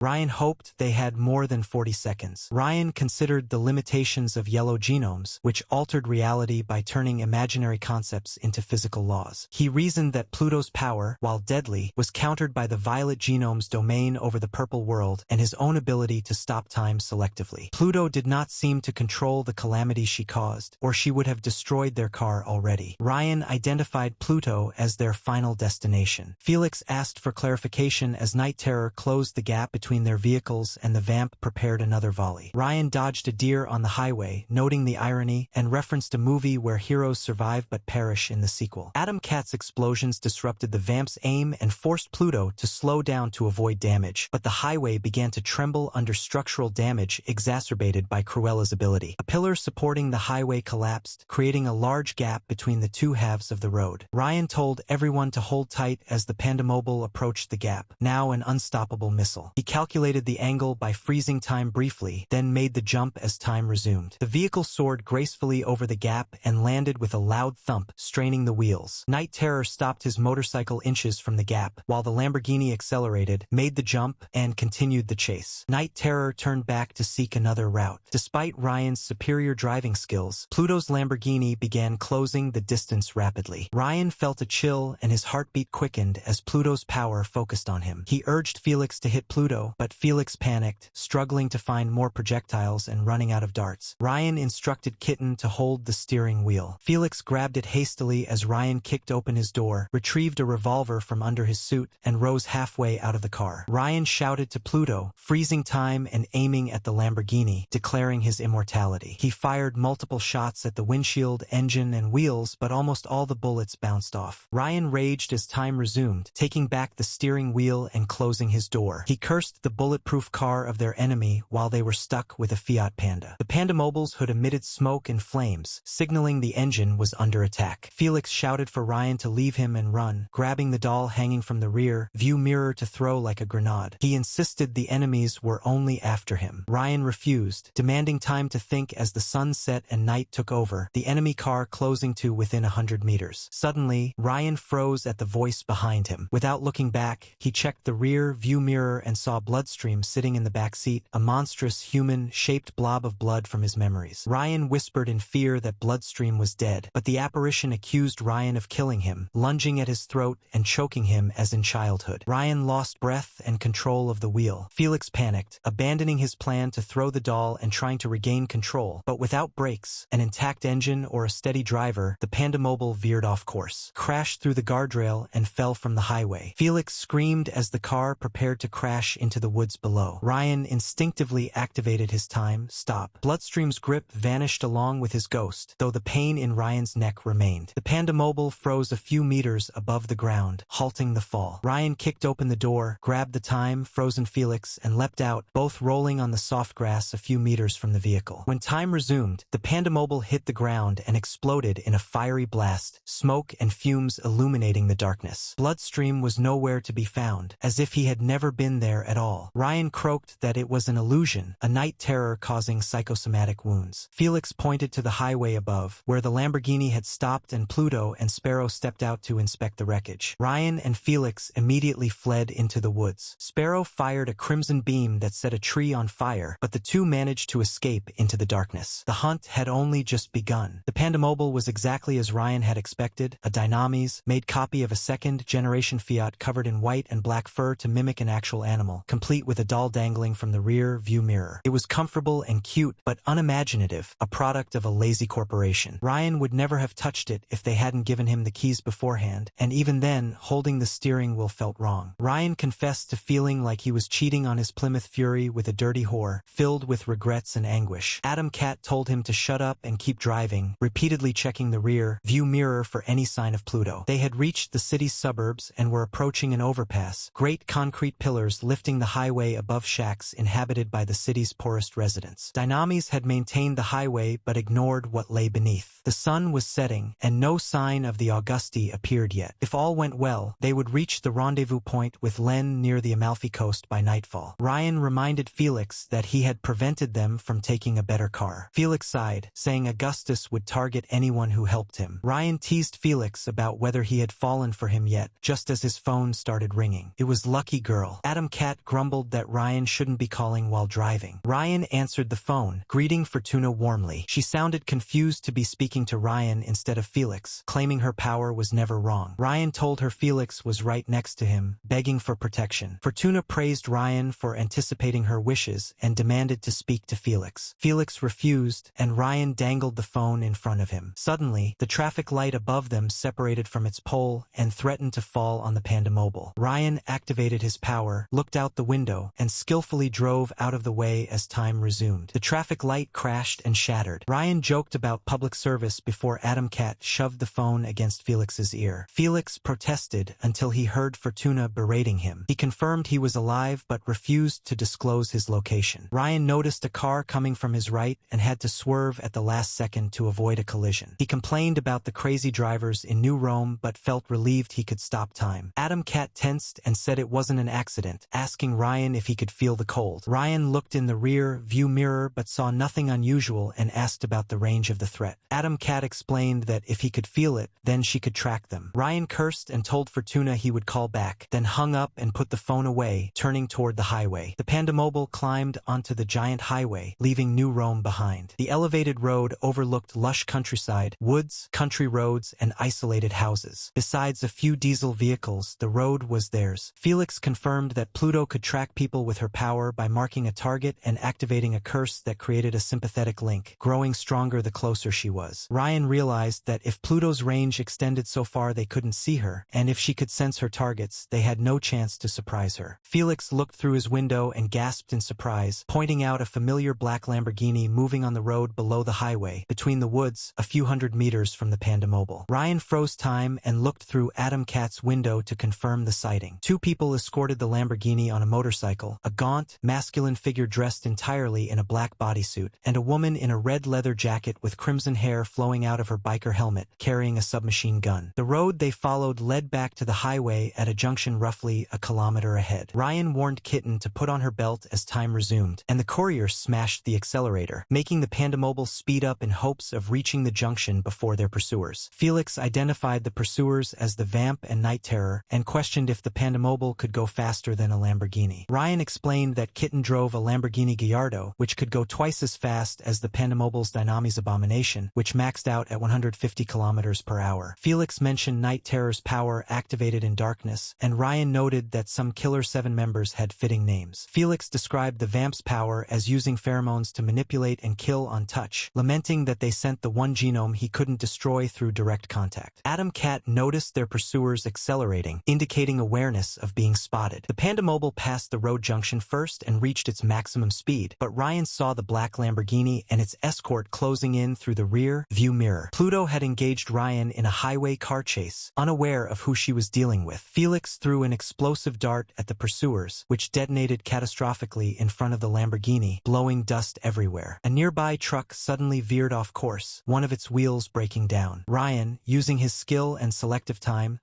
Ryan hoped they had more than 40 seconds. Ryan considered the limitations of yellow genomes, which altered reality by turning imaginary concepts into physical laws. He reasoned that Pluto's power, while deadly, was countered by the violet genome's domain over the purple world and his own ability to stop time selectively. Pluto did not seem to control the calamity she caused, or she would have destroyed their car already. Ryan identified Pluto as their final destination. Felix asked for clarification as Night Terror closed the gap between their vehicles and the vamp prepared another volley. Ryan dodged a deer on the highway, noting the irony, and referenced a movie where heroes survive but perish in the sequel. Atom Cat's explosions disrupted the vamp's aim and forced Pluto to slow down to avoid damage, but the highway began to tremble under structural damage exacerbated by Cruella's ability. A pillar supporting the highway collapsed, creating a large gap between the two halves of the road. Ryan told everyone to hold tight as the Pandamobile approached the gap, now an unstoppable missile. He calculated the angle by freezing time briefly, then made the jump as time resumed. The vehicle soared gracefully over the gap and landed with a loud thump, straining the wheels. Night Terror stopped his motorcycle inches from the gap, while the Lamborghini accelerated, made the jump, and continued the chase. Night Terror turned back to seek another route. Despite Ryan's superior driving skills, Pluto's Lamborghini began closing the distance rapidly. Ryan felt a chill and his heartbeat quickened as Pluto's power focused on him. He urged Felix to hit Pluto, but Felix panicked, struggling to find more projectiles and running out of darts. Ryan instructed Kitten to hold the steering wheel. Felix grabbed it hastily as Ryan kicked open his door, retrieved a revolver from under his suit, and rose halfway out of the car. Ryan shouted to Pluto, freezing time and aiming at the Lamborghini, declaring his immortality. He fired multiple shots at the windshield, engine, and wheels, but almost all the bullets bounced off. Ryan raged as time resumed, taking back the steering wheel and closing his door. He cursed the bulletproof car of their enemy while they were stuck with a Fiat Panda. The Pandamobile's hood emitted smoke and flames, signaling the engine was under attack. Felix shouted for Ryan to leave him and run, grabbing the doll hanging from the rear view mirror to throw like a grenade. He insisted the enemies were only after him. Ryan refused, demanding time to think as the sun set and night took over, the enemy car closing to within 100 meters. Suddenly, Ryan froze at the voice behind him. Without looking back, he checked the rear view mirror and saw Bloodstream sitting in the back seat, a monstrous human-shaped blob of blood from his memories. Ryan whispered in fear that Bloodstream was dead, but the apparition accused Ryan of killing him, lunging at his throat and choking him as in childhood. Ryan lost breath and control of the wheel. Felix panicked, abandoning his plan to throw the doll and trying to regain control, but without brakes, an intact engine, or a steady driver, the Pandamobile veered off course, crashed through the guardrail, and fell from the highway. Felix screamed as the car prepared to crash into the woods below. Ryan instinctively activated his time stop. Bloodstream's grip vanished along with his ghost, though the pain in Ryan's neck remained. The Pandamobile froze a few meters above the ground, halting the fall. Ryan kicked open the door, grabbed the time-frozen Felix, and leapt out, both rolling on the soft grass a few meters from the vehicle. When time resumed, the Pandamobile hit the ground and exploded in a fiery blast, smoke and fumes illuminating the darkness. Bloodstream was nowhere to be found, as if he had never been there at all. Ryan croaked that it was an illusion, a night terror causing psychosomatic wounds. Felix pointed to the highway above, where the Lamborghini had stopped and Pluto and Sparrow stepped out to inspect the wreckage. Ryan and Felix immediately fled into the woods. Sparrow fired a crimson beam that set a tree on fire, but the two managed to escape into the darkness. The hunt had only just begun. The Pandamobile was exactly as Ryan had expected, a Dynamis-made copy of a second-generation Fiat covered in white and black fur to mimic an actual animal, complete with a doll dangling from the rear view mirror. It was comfortable and cute, but unimaginative, a product of a lazy corporation. Ryan would never have touched it if they hadn't given him the keys beforehand, and even then, holding the steering wheel felt wrong. Ryan confessed to feeling like he was cheating on his Plymouth Fury with a dirty whore, filled with regrets and anguish. Atom Cat told him to shut up and keep driving, repeatedly checking the rear view mirror for any sign of Pluto. They had reached the city's suburbs and were approaching an overpass, great concrete pillars lifting the highway above shacks inhabited by the city's poorest residents. Dynamis had maintained the highway but ignored what lay beneath. The sun was setting, and no sign of the Augusti appeared yet. If all went well, they would reach the rendezvous point with Len near the Amalfi Coast by nightfall. Ryan reminded Felix that he had prevented them from taking a better car. Felix sighed, saying Augustus would target anyone who helped him. Ryan teased Felix about whether he had fallen for him yet, just as his phone started ringing. It was Lucky Girl. Atom Cat grumbled that Ryan shouldn't be calling while driving. Ryan answered the phone, greeting Fortuna warmly. She sounded confused to be speaking to Ryan instead of Felix, claiming her power was never wrong. Ryan told her Felix was right next to him, begging for protection. Fortuna praised Ryan for anticipating her wishes and demanded to speak to Felix. Felix refused, and Ryan dangled the phone in front of him. Suddenly, the traffic light above them separated from its pole and threatened to fall on the Pandamobile. Ryan activated his power, looked out the window, and skillfully drove out of the way as time resumed. The traffic light crashed and shattered. Ryan joked about public service before Adam Cat shoved the phone against Felix's ear. Felix protested until he heard Fortuna berating him. He confirmed he was alive but refused to disclose his location. Ryan noticed a car coming from his right and had to swerve at the last second to avoid a collision. He complained about the crazy drivers in New Rome but felt relieved he could stop time. Adam Cat tensed and said it wasn't an accident, asking Ryan if he could feel the cold. Ryan looked in the rear view mirror but saw nothing unusual and asked about the range of the threat. Adam Cat explained that if he could feel it, then she could track them. Ryan cursed and told Fortuna he would call back, then hung up and put the phone away, turning toward the highway. The Pandamobile climbed onto the giant highway, leaving New Rome behind. The elevated road overlooked lush countryside, woods, country roads, and isolated houses. Besides a few diesel vehicles, the road was theirs. Felix confirmed that Pluto could track people with her power by marking a target and activating a curse that created a sympathetic link, growing stronger the closer she was. Ryan realized that if Pluto's range extended so far they couldn't see her, and if she could sense her targets, they had no chance to surprise her. Felix looked through his window and gasped in surprise, pointing out a familiar black Lamborghini moving on the road below the highway, between the woods, a few hundred meters from the Pandamobile. Ryan froze time and looked through Adam Cat's window to confirm the sighting. Two people escorted the Lamborghini on a motorcycle, a gaunt, masculine figure dressed entirely in a black bodysuit, and a woman in a red leather jacket with crimson hair flowing out of her biker helmet, carrying a submachine gun. The road they followed led back to the highway at a junction roughly a kilometer ahead. Ryan warned Kitten to put on her belt as time resumed, and the courier smashed the accelerator, making the Pandamobile speed up in hopes of reaching the junction before their pursuers. Felix identified the pursuers as the Vamp and Night Terror and questioned if the Pandamobile could go faster than a Lamborghini. Ryan explained that Kitten drove a Lamborghini Gallardo, which could go twice as fast as the Pandamobile's Dynami's Abomination, which maxed out at 150 kilometers per hour. Felix mentioned Night Terror's power activated in darkness, and Ryan noted that some Killer 7 members had fitting names. Felix described the Vamp's power as using pheromones to manipulate and kill on touch, lamenting that they sent the one genome he couldn't destroy through direct contact. Adam Cat noticed their pursuers accelerating, indicating awareness of being spotted. The Pandamobile passed the road junction first and reached its maximum speed, but Ryan saw the black Lamborghini and its escort closing in through the rear view mirror. Pluto had engaged Ryan in a highway car chase, unaware of who she was dealing with. Felix threw an explosive dart at the pursuers, which detonated catastrophically in front of the Lamborghini, blowing dust everywhere. A nearby truck suddenly veered off course, one of its wheels breaking down. Ryan, using his skill and selective time,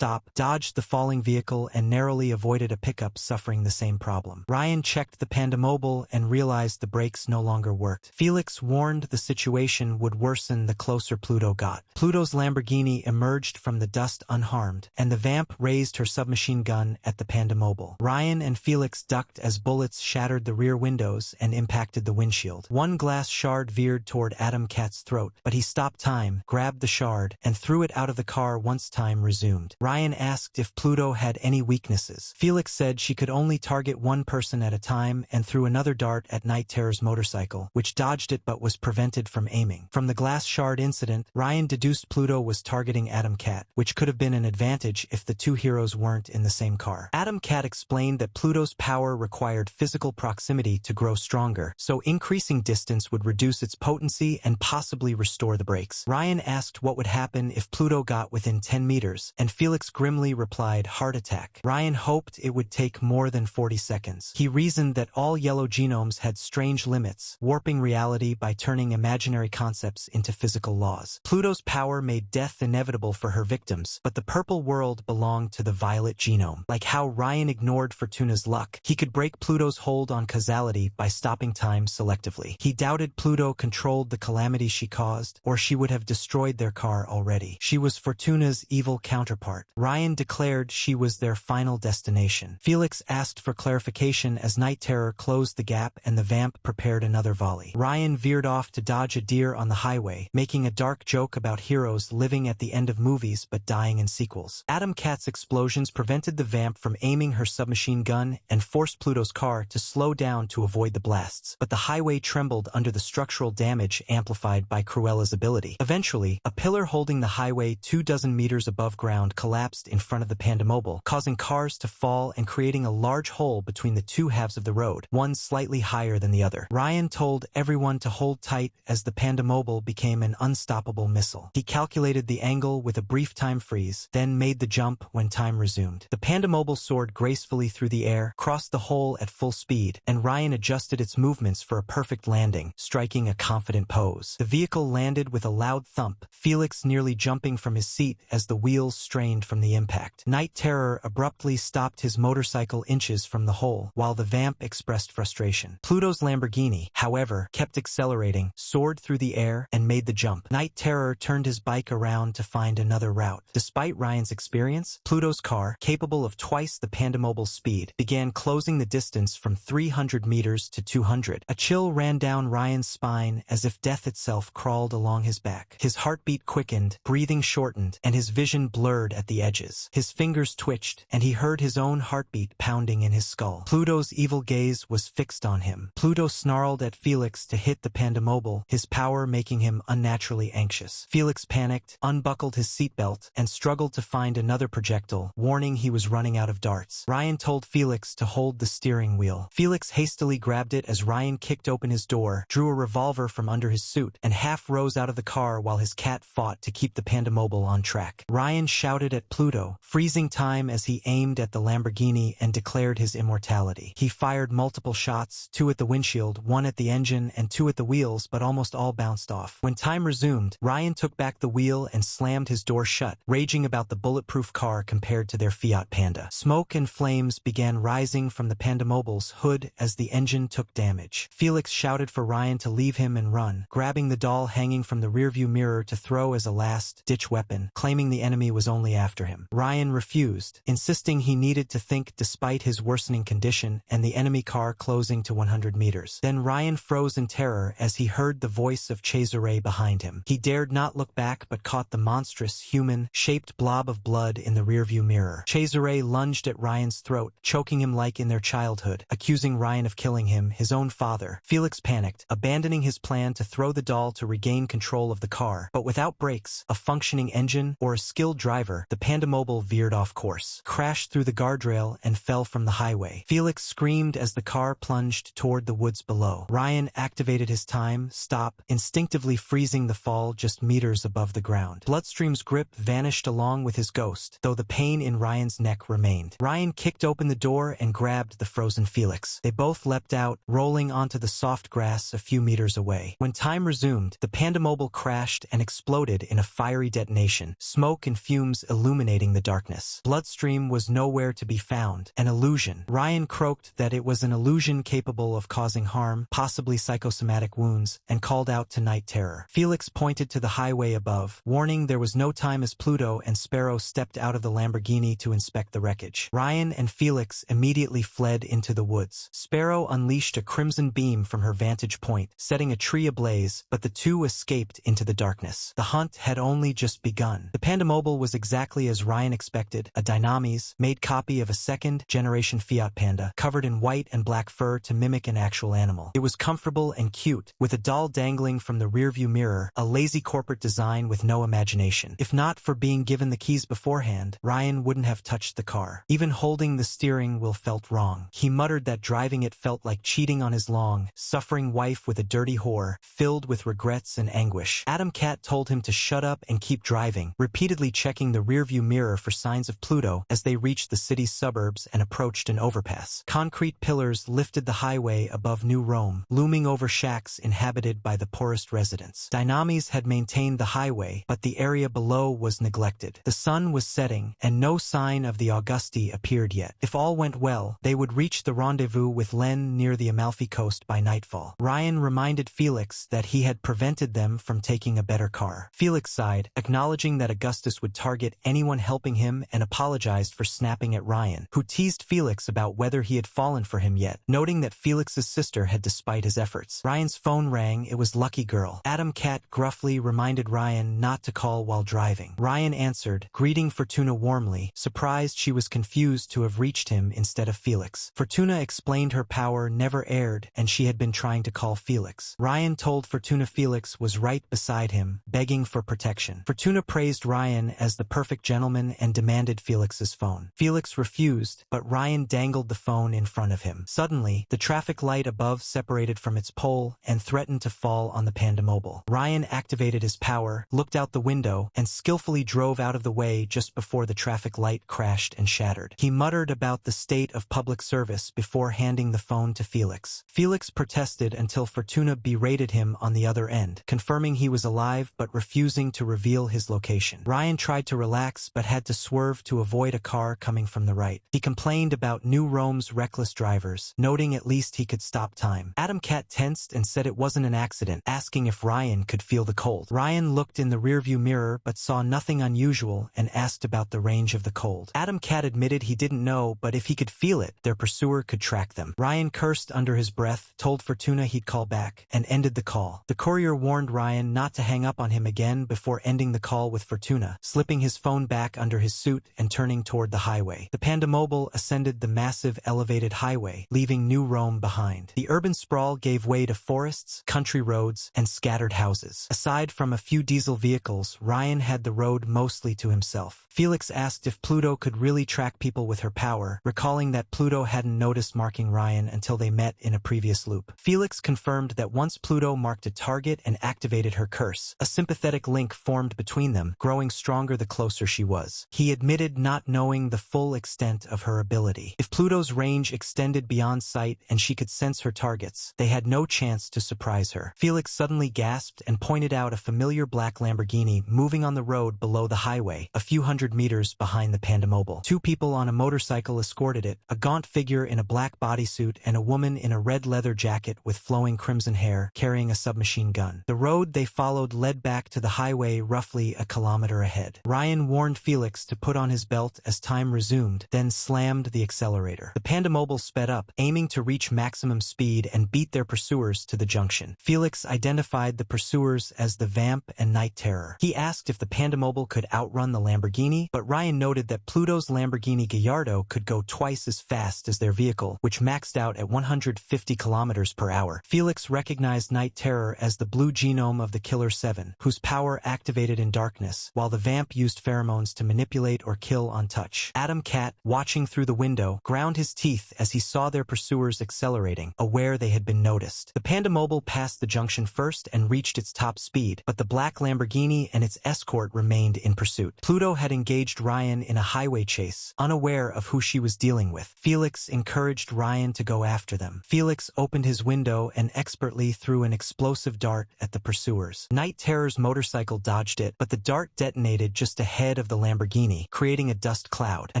dodged the falling vehicle and narrowly avoided a pickup suffering the same problem. Ryan checked the Pandamobile and realized the brakes no longer worked. Felix warned the situation would worsen the closer Pluto got. Pluto's Lamborghini emerged from the dust unharmed, and the Vamp raised her submachine gun at the Pandamobile. Ryan and Felix ducked as bullets shattered the rear windows and impacted the windshield. One glass shard veered toward Adam Cat's throat, but he stopped time, grabbed the shard, and threw it out of the car once time resumed. Ryan asked if Pluto had any weaknesses. Felix said she could only target one person at a time and threw another dart at Night Terror's motorcycle, which dodged it but was prevented from aiming. From the glass shard incident, Ryan deduced Pluto was targeting Adam Cat, which could have been an advantage if the two heroes weren't in the same car. Adam Cat explained that Pluto's power required physical proximity to grow stronger, so increasing distance would reduce its potency and possibly restore the brakes. Ryan asked what would happen if Pluto got within 10 meters, and Felix grimly replied, heart attack. Ryan hoped it would take more than 40 seconds. He reasoned that all yellow genomes had strange limits, warping reality by turning imaginary concepts into physical laws. Pluto's power made death inevitable for her victims, but the purple world belonged to the violet genome. Like how Ryan ignored Fortuna's luck, he could break Pluto's hold on causality by stopping time selectively. He doubted Pluto controlled the calamity she caused, or she would have destroyed their car already. She was Fortuna's evil counterpart. Ryan declared she was their final destination. Felix asked paused for clarification as Night Terror closed the gap and the vamp prepared another volley. Ryan veered off to dodge a deer on the highway, making a dark joke about heroes living at the end of movies but dying in sequels. Atom Cat's explosions prevented the vamp from aiming her submachine gun and forced Pluto's car to slow down to avoid the blasts, but the highway trembled under the structural damage amplified by Cruella's ability. Eventually, a pillar holding the highway 24 meters above ground collapsed in front of the Pandamobile, causing cars to fall and creating a large hole between the two halves of the road, one slightly higher than the other. Ryan told everyone to hold tight as the Pandamobile became an unstoppable missile. He calculated the angle with a brief time freeze, then made the jump when time resumed. The Pandamobile soared gracefully through the air, crossed the hole at full speed, and Ryan adjusted its movements for a perfect landing, striking a confident pose. The vehicle landed with a loud thump, Felix nearly jumping from his seat as the wheels strained from the impact. Night Terror abruptly stopped his motorcycle inches from the hole, while the vamp expressed frustration. Pluto's Lamborghini, however, kept accelerating, soared through the air, and made the jump. Night Terror turned his bike around to find another route. Despite Ryan's experience, Pluto's car, capable of twice the Pandamobile's speed, began closing the distance from 300 meters to 200. A chill ran down Ryan's spine as if death itself crawled along his back. His heartbeat quickened, breathing shortened, and his vision blurred at the edges. His fingers twitched, and he heard his own heartbeat pounding in his skull. Pluto's evil gaze was fixed on him. Pluto snarled at Felix to hit the Pandamobile, his power making him unnaturally anxious. Felix panicked, unbuckled his seatbelt, and struggled to find another projectile, warning he was running out of darts. Ryan told Felix to hold the steering wheel. Felix hastily grabbed it as Ryan kicked open his door, drew a revolver from under his suit, and half rose out of the car while his cat fought to keep the Pandamobile on track. Ryan shouted at Pluto, freezing time as he aimed at the Lamborghini and declared his immortality. He fired multiple shots, 2 at the windshield, 1 at the engine, and 2 at the wheels, but almost all bounced off. When time resumed, Ryan took back the wheel and slammed his door shut, raging about the bulletproof car compared to their Fiat Panda. Smoke and flames began rising from the Pandamobile's hood as the engine took damage. Felix shouted for Ryan to leave him and run, grabbing the doll hanging from the rearview mirror to throw as a last-ditch weapon, claiming the enemy was only after him. Ryan refused, insisting he needed to think despite his worsening condition and the enemy car closing to 100 meters. Then Ryan froze in terror as he heard the voice of Cesare behind him. He dared not look back but caught the monstrous, human-shaped blob of blood in the rearview mirror. Cesare lunged at Ryan's throat, choking him like in their childhood, accusing Ryan of killing him, his own father. Felix panicked, abandoning his plan to throw the doll to regain control of the car. But without brakes, a functioning engine, or a skilled driver, the Pandamobile veered off course, crashed through the guardrail, and fell from the highway. Felix screamed as the car plunged toward the woods below. Ryan activated his time-stop, instinctively freezing the fall just meters above the ground. Bloodstream's grip vanished along with his ghost, though the pain in Ryan's neck remained. Ryan kicked open the door and grabbed the frozen Felix. They both leapt out, rolling onto the soft grass a few meters away. When time resumed, the Pandamobile crashed and exploded in a fiery detonation, smoke and fumes illuminating the darkness. Bloodstream was nowhere to be found, an illusion. Ryan croaked that it was an illusion capable of causing harm, possibly psychosomatic wounds, and called out to Night Terror. Felix pointed to the highway above, warning there was no time as Pluto and Sparrow stepped out of the Lamborghini to inspect the wreckage. Ryan and Felix immediately fled into the woods. Sparrow unleashed a crimson beam from her vantage point, setting a tree ablaze, but the two escaped into the darkness. The hunt had only just begun. The Pandamobile was exactly as Ryan expected, a Dynamese-made copy of a second-generation Fiat Panda, covered in white and black fur to mimic an actual animal. It was comfortable and cute, with a doll dangling from the rearview mirror, a lazy corporate design with no imagination. If not for being given the keys beforehand, Ryan wouldn't have touched the car. Even holding the steering wheel felt wrong. He muttered that driving it felt like cheating on his long-suffering wife with a dirty whore, filled with regrets and anguish. Atom Cat told him to shut up and keep driving, repeatedly checking the rearview mirror for signs of Pluto as they reached the city's suburbs and approached an overpass. Concrete pillars lifted the highway above New Rome, looming over shacks inhabited by the poorest residents. Dynamese had maintained the highway, but the area below was neglected. The sun was setting, and no sign of the Augusti appeared yet. If all went well, they would reach the rendezvous with Len near the Amalfi coast by nightfall. Ryan reminded Felix that he had prevented them from taking a better car. Felix sighed, acknowledging that Augustus would target anyone helping him, and apologized for snapping at Ryan, who teased Felix Felix about whether he had fallen for him yet, noting that Felix's sister had despite his efforts. Ryan's phone rang. It was Lucky Girl. Adam Cat gruffly reminded Ryan not to call while driving. Ryan answered, greeting Fortuna warmly, surprised she was confused to have reached him instead of Felix. Fortuna explained her power never aired and she had been trying to call Felix. Ryan told Fortuna Felix was right beside him, begging for protection. Fortuna praised Ryan as the perfect gentleman and demanded Felix's phone. Felix refused, but Ryan dangled the phone in front of him. Suddenly, the traffic light above separated from its pole and threatened to fall on the Pandamobile. Ryan activated his power, looked out the window, and skillfully drove out of the way just before the traffic light crashed and shattered. He muttered about the state of public service before handing the phone to Felix. Felix protested until Fortuna berated him on the other end, confirming he was alive but refusing to reveal his location. Ryan tried to relax but had to swerve to avoid a car coming from the right. He complained about New Rome's reckless drivers, noting at least he could stop time. Adam Cat tensed and said it wasn't an accident, asking if Ryan could feel the cold. Ryan looked in the rearview mirror but saw nothing unusual and asked about the range of the cold. Adam Cat admitted he didn't know, but if he could feel it, their pursuer could track them. Ryan cursed under his breath, told Fortuna he'd call back, and ended the call. The courier warned Ryan not to hang up on him again before ending the call with Fortuna, slipping his phone back under his suit and turning toward the highway. The Pandamobile ascended the massive elevated highway, leaving New Rome behind. The urban sprawl gave way to forests, country roads, and scattered houses. Aside from a few diesel vehicles, Ryan had the road mostly to himself. Felix asked if Pluto could really track people with her power, recalling that Pluto hadn't noticed marking Ryan until they met in a previous loop. Felix confirmed that once Pluto marked a target and activated her curse, a sympathetic link formed between them, growing stronger the closer she was. He admitted not knowing the full extent of her ability. If Pluto's range extended beyond sight and she could sense her targets, they had no chance to surprise her. Felix suddenly gasped and pointed out a familiar black Lamborghini moving on the road below the highway, a few hundred meters behind the Pandamobile. Two people on a motorcycle escorted it, a gaunt figure in a black bodysuit and a woman in a red leather jacket with flowing crimson hair, carrying a submachine gun. The road they followed led back to the highway roughly a kilometer ahead. Ryan warned Felix to put on his belt as time resumed, then slammed the accelerator. The Pandamobile sped up, aiming to reach maximum speed and beat their pursuers to the junction. Felix identified the pursuers as the Vamp and Night Terror. He asked if the Pandamobile could outrun the Lamborghini, but Ryan noted that Pluto's Lamborghini Gallardo could go twice as fast as their vehicle, which maxed out at 150 kilometers per hour. Felix recognized Night Terror as the blue genome of the Killer 7, whose power activated in darkness, while the Vamp used pheromones to manipulate or kill on touch. Adam Cat, watching through the window, ground his teeth as he saw their pursuers accelerating, aware they had been noticed. The Pandamobile passed the junction first and reached its top speed, but the black Lamborghini and its escort remained in pursuit. Pluto had engaged Ryan in a highway chase, unaware of who she was dealing with. Felix encouraged Ryan to go after them. Felix opened his window and expertly threw an explosive dart at the pursuers. Night Terror's motorcycle dodged it, but the dart detonated just ahead of the Lamborghini, creating a dust cloud. A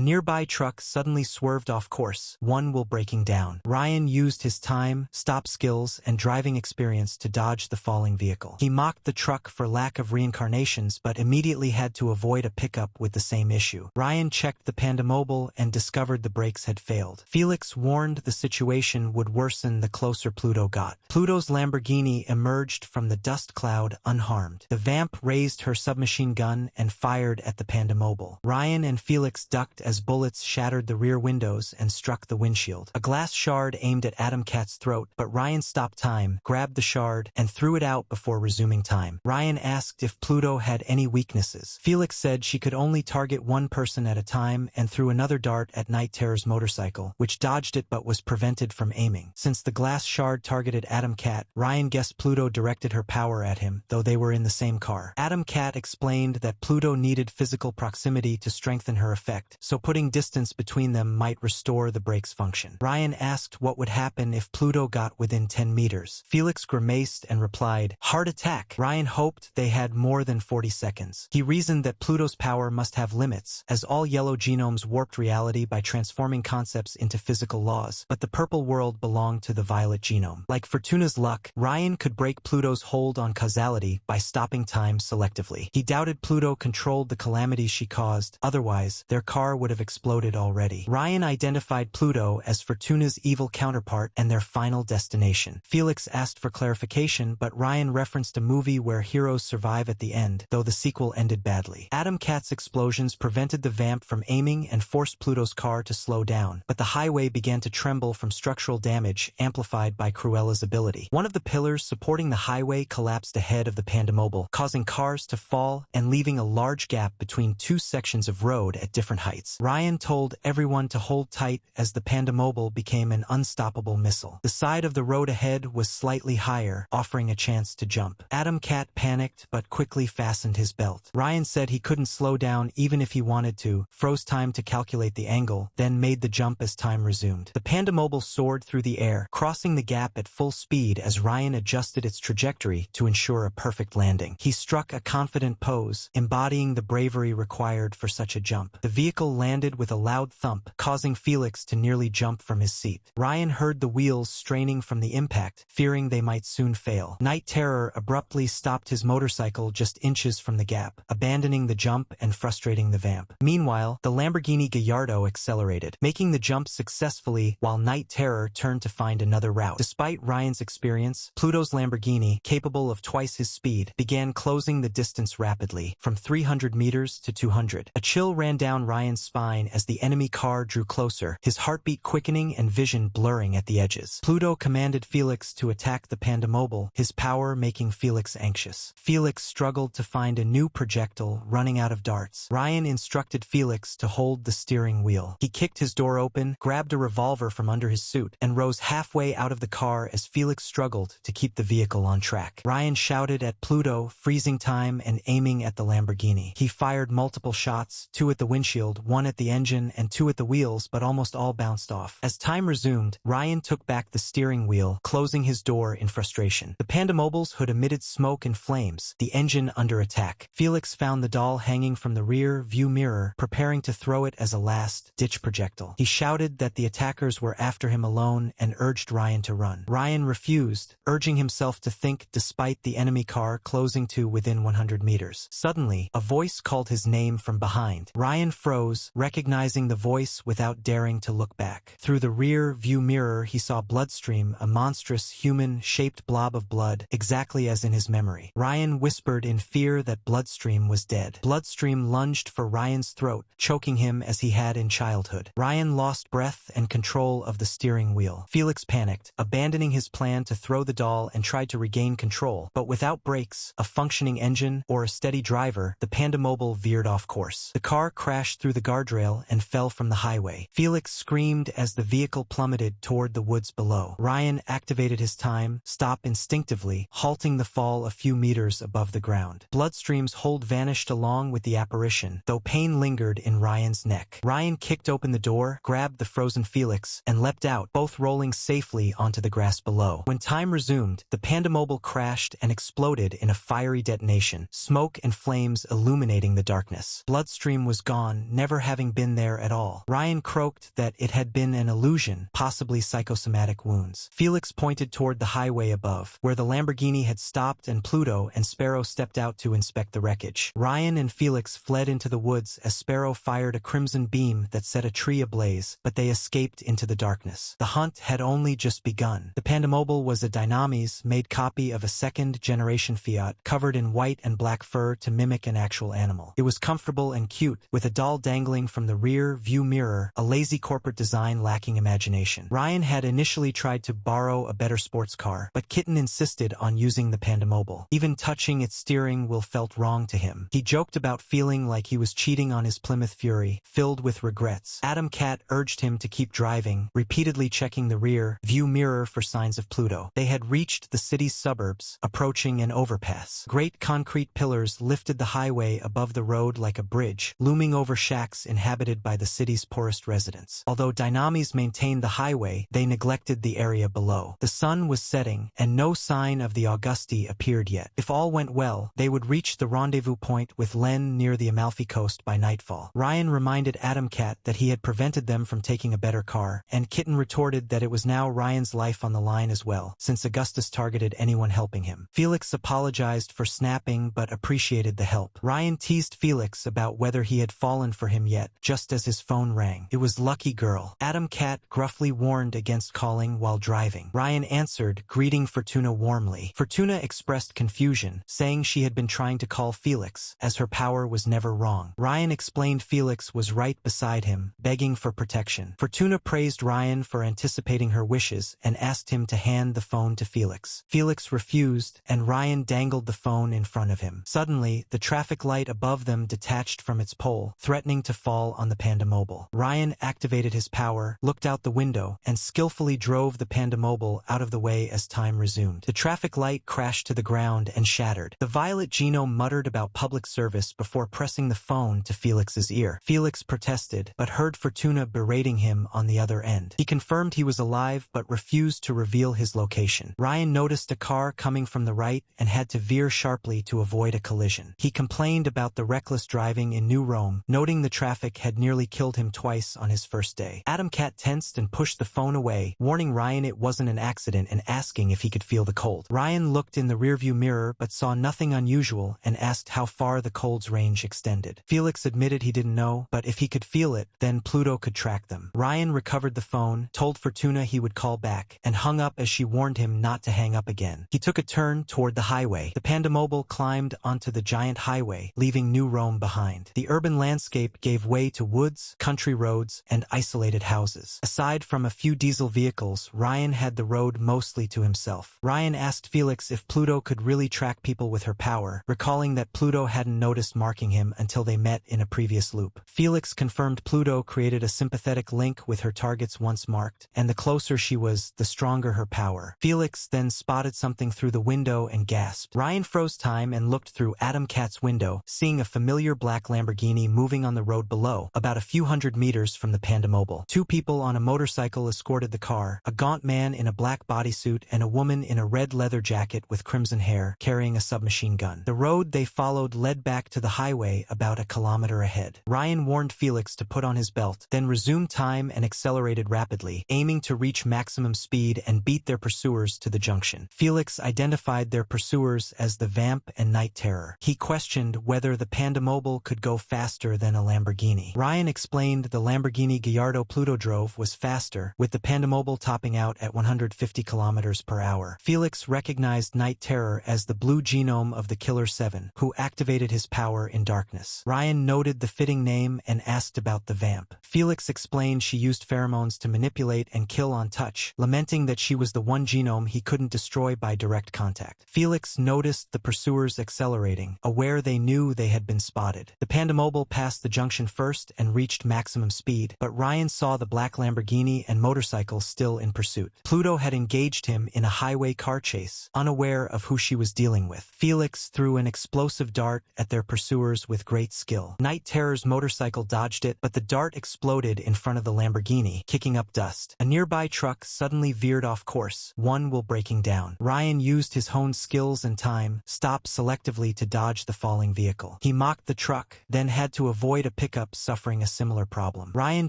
nearby truck suddenly swerved off course, one wheel breaking down. Ryan used his time, stop skills, and driving experience to dodge the falling vehicle. He mocked the truck for lack of reincarnations, but immediately had to avoid a pickup with the same issue. Ryan checked the Pandamobile and discovered the brakes had failed. Felix warned the situation would worsen the closer Pluto got. Pluto's Lamborghini emerged from the dust cloud unharmed. The Vamp raised her submachine gun and fired at the Pandamobile. Ryan and Felix ducked as bullets shattered the rear windows and struck the windshield. A glass shard aimed at Adam Cat's throat, but Ryan stopped time, grabbed the shard, and threw it out before resuming time. Ryan asked if Pluto had any weaknesses. Felix said she could only target one person at a time and threw another dart at Night Terror's motorcycle, which dodged it but was prevented from aiming. Since the glass shard targeted Adam Cat, Ryan guessed Pluto directed her power at him, though they were in the same car. Adam Cat explained that Pluto needed physical proximity to strengthen her effect, so putting distance between them might restore the brake's function. Ryan asked what would happen if Pluto got within 10 meters. Felix grimaced and replied, "Heart attack." Ryan hoped they had more than 40 seconds. He reasoned that Pluto's power must have limits, as all yellow genomes warped reality by transforming concepts into physical laws, but the purple world belonged to the violet genome. Like Fortuna's luck, Ryan could break Pluto's hold on causality by stopping time selectively. He doubted Pluto controlled the calamities she caused, otherwise, their car would have exploded already. Ryan Ryan identified Pluto as Fortuna's evil counterpart and their final destination. Felix asked for clarification, but Ryan referenced a movie where heroes survive at the end, though the sequel ended badly. Atom Cat's explosions prevented the vamp from aiming and forced Pluto's car to slow down, but the highway began to tremble from structural damage amplified by Cruella's ability. One of the pillars supporting the highway collapsed ahead of the Pandamobile, causing cars to fall and leaving a large gap between two sections of road at different heights. Ryan told everyone to hold tight as the Pandamobile became an unstoppable missile. The side of the road ahead was slightly higher, offering a chance to jump. Atom Cat panicked but quickly fastened his belt. Ryan said he couldn't slow down even if he wanted to, froze time to calculate the angle, then made the jump as time resumed. The Pandamobile soared through the air, crossing the gap at full speed as Ryan adjusted its trajectory to ensure a perfect landing. He struck a confident pose, embodying the bravery required for such a jump. The vehicle landed with a loud thump, causing Felix to nearly jump from his seat. Ryan heard the wheels straining from the impact, fearing they might soon fail. Night Terror abruptly stopped his motorcycle just inches from the gap, abandoning the jump and frustrating the vamp. Meanwhile, the Lamborghini Gallardo accelerated, making the jump successfully while Night Terror turned to find another route. Despite Ryan's experience, Pluto's Lamborghini, capable of twice his speed, began closing the distance rapidly, from 300 meters to 200. A chill ran down Ryan's spine as the enemy car drew closer, his heartbeat quickening and vision blurring at the edges. Pluto commanded Felix to attack the Pandamobile, his power making Felix anxious. Felix struggled to find a new projectile, running out of darts. Ryan instructed Felix to hold the steering wheel. He kicked his door open, grabbed a revolver from under his suit, and rose halfway out of the car as Felix struggled to keep the vehicle on track. Ryan shouted at Pluto, freezing time and aiming at the Lamborghini. He fired multiple shots, 2 at the windshield, 1 at the engine, and 2 at the wheels, but almost all bounced off. As time resumed, Ryan took back the steering wheel, closing his door in frustration. The Pandamobile's hood emitted smoke and flames, the engine under attack. Felix found the doll hanging from the rear view mirror, preparing to throw it as a last-ditch projectile. He shouted that the attackers were after him alone and urged Ryan to run. Ryan refused, urging himself to think despite the enemy car closing to within 100 meters. Suddenly, a voice called his name from behind. Ryan froze, recognizing the voice without daring to look back. Through the rear view mirror, he saw Bloodstream, a monstrous human-shaped blob of blood, exactly as in his memory. Ryan whispered in fear that Bloodstream was dead. Bloodstream lunged for Ryan's throat, choking him as he had in childhood. Ryan lost breath and control of the steering wheel. Felix panicked, abandoning his plan to throw the doll and tried to regain control, but without brakes, a functioning engine, or a steady driver, the Pandamobile veered off course. The car crashed through the guardrail and fell from the highway. Felix screamed as the vehicle plummeted toward the woods below. Ryan activated his time, stop instinctively, halting the fall a few meters above the ground. Bloodstream's hold vanished along with the apparition, though pain lingered in Ryan's neck. Ryan kicked open the door, grabbed the frozen Felix, and leapt out, both rolling safely onto the grass below. When time resumed, the Pandamobile crashed and exploded in a fiery detonation, smoke and flames illuminating the darkness. Bloodstream was gone, never having been there at all. Ryan croaked that it had been an illusion, possibly psychosomatic wounds. Felix pointed toward the highway above, where the Lamborghini had stopped and Pluto and Sparrow stepped out to inspect the wreckage. Ryan and Felix fled into the woods as Sparrow fired a crimson beam that set a tree ablaze, but they escaped into the darkness. The hunt had only just begun. The Pandamobile was a Dynamics-made copy of a second-generation Fiat, covered in white and black fur to mimic an actual animal. It was comfortable and cute, with a doll dangling from the rear view mirror, a lazy corporate design lacking imagination. Ryan had initially tried to borrow a better sports car, but Kitten insisted on using the Pandamobile. Even touching its steering wheel felt wrong to him. He joked about feeling like he was cheating on his Plymouth Fury, filled with regrets. Atom Cat urged him to keep driving, repeatedly checking the rear view mirror for signs of Pluto. They had reached the city's suburbs, approaching an overpass. Great concrete pillars lifted the highway above the road like a bridge, looming over shacks inhabited by the city's poorest residents. Although Dynamics maintained the highway, they neglected the area below. The sun was setting, and no sign of the Augusti appeared yet. If all went well, they would reach the rendezvous point with Len near the Amalfi Coast by nightfall. Ryan reminded Atom Cat that he had prevented them from taking a better car, and Kitten retorted that it was now Ryan's life on the line as well, since Augustus targeted anyone helping him. Felix apologized for snapping but appreciated the help. Ryan teased Felix about whether he had fallen for him yet, just as his phone rang. rang. It was Lucky Girl. Adam Cat gruffly warned against calling while driving. Ryan answered, greeting Fortuna warmly. Fortuna expressed confusion, saying she had been trying to call Felix, as her power was never wrong. Ryan explained Felix was right beside him, begging for protection. Fortuna praised Ryan for anticipating her wishes and asked him to hand the phone to Felix. Felix refused, and Ryan dangled the phone in front of him. Suddenly, the traffic light above them detached from its pole, threatening to fall on the Pandamobile. Ryan activated his power, looked out the window, and skillfully drove the Pandamobile out of the way as time resumed. The traffic light crashed to the ground and shattered. The violet genome muttered about public service before pressing the phone to Felix's ear. Felix protested, but heard Fortuna berating him on the other end. He confirmed he was alive, but refused to reveal his location. Ryan noticed a car coming from the right and had to veer sharply to avoid a collision. He complained about the reckless driving in New Rome, noting the traffic had nearly killed him twice on his first day. Adam Cat tensed and pushed the phone away, warning Ryan it wasn't an accident and asking if he could feel the cold. Ryan looked in the rearview mirror but saw nothing unusual and asked how far the cold's range extended. Felix admitted he didn't know, but if he could feel it, then Pluto could track them. Ryan recovered the phone, told Fortuna he would call back, and hung up as she warned him not to hang up again. He took a turn toward the highway. The Pandamobile climbed onto the giant highway, leaving New Rome behind. The urban landscape gave way to woods, country roads, and isolated houses. Aside from a few diesel vehicles, Ryan had the road mostly to himself. Ryan asked Felix if Pluto could really track people with her power, recalling that Pluto hadn't noticed marking him until they met in a previous loop. Felix confirmed Pluto created a sympathetic link with her targets once marked, and the closer she was, the stronger her power. Felix then spotted something through the window and gasped. Ryan froze time and looked through Adam Cat's window, seeing a familiar black Lamborghini moving on the road below, about a few hundred meters from the Pandamobile. Two people on a motorcycle escorted the car, a gaunt man in a black bodysuit and a woman in a red leather jacket with crimson hair, carrying a submachine gun. The road they followed led back to the highway about a kilometer ahead. Ryan warned Felix to put on his belt, then resumed time and accelerated rapidly, aiming to reach maximum speed and beat their pursuers to the junction. Felix identified their pursuers as the Vamp and Night Terror. He questioned whether the Pandamobile could go faster than a Lamborghini. Ryan explained the Lamborghini Gallardo Pluto drove was faster, with the Pandamobile topping out at 150 kilometers per hour. Felix recognized Night Terror as the blue genome of the Killer 7, who activated his power in darkness. Ryan noted the fitting name and asked about the Vamp. Felix explained she used pheromones to manipulate and kill on touch, lamenting that she was the one genome he couldn't destroy by direct contact. Felix noticed the pursuers accelerating, aware they knew they had been spotted. The Pandamobile passed the junction first and reached maximum speed, but Ryan saw the black Lamborghini and motorcycle still in pursuit. Pluto had engaged him in a highway car chase, unaware of who she was dealing with. Felix threw an explosive dart at their pursuers with great skill. Night Terror's motorcycle dodged it, but the dart exploded in front of the Lamborghini, kicking up dust. A nearby truck suddenly veered off course, one wheel breaking down. Ryan used his honed skills and time, stopped selectively to dodge the falling vehicle. He mocked the truck, then had to avoid a pickup suffering a similar problem. Ryan